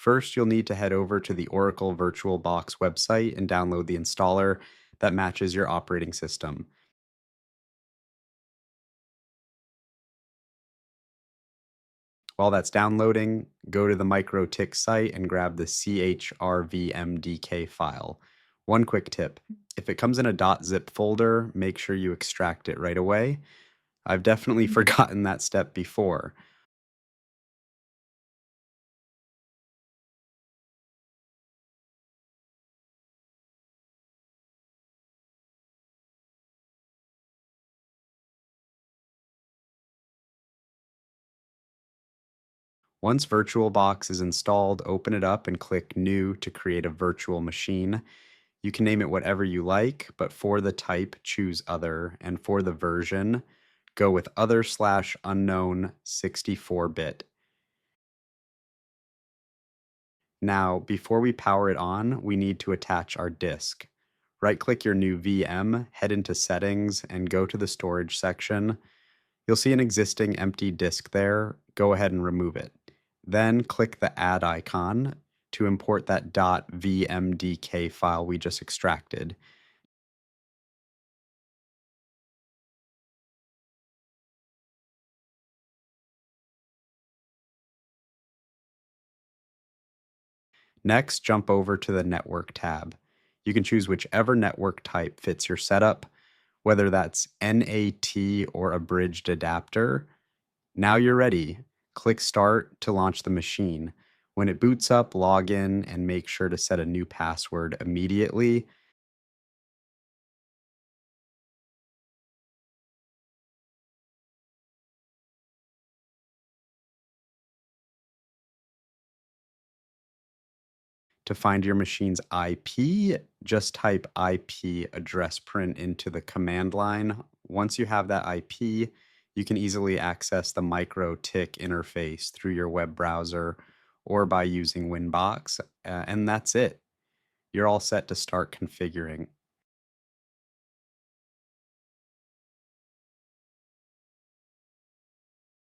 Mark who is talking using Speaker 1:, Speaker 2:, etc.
Speaker 1: First, you'll need to head over to the Oracle VirtualBox website and download the installer that matches your operating system. While that's downloading, go to the MikroTik site and grab the CHR VMDK file. One quick tip, if it comes in a .zip folder, make sure you extract it right away. I've definitely forgotten that step before. Once VirtualBox is installed, open it up and click New to create a virtual machine. You can name it whatever you like, but for the type, choose Other, and for the version, go with other/unknown 64-bit. Now, before we power it on, we need to attach our disk. Right-click your new VM, head into Settings, and go to the Storage section. You'll see an existing empty disk there. Go ahead and remove it. Then click the Add icon to import that .vmdk file we just extracted. Next, jump over to the Network tab. You can choose whichever network type fits your setup, whether that's NAT or a bridged adapter. Now you're ready. Click Start to launch the machine. When it boots up, log in and make sure to set a new password immediately. To find your machine's IP, just type IP address print into the command line. Once you have that IP, you can easily access the MikroTik interface through your web browser or by using WinBox, and that's it. You're all set to start configuring.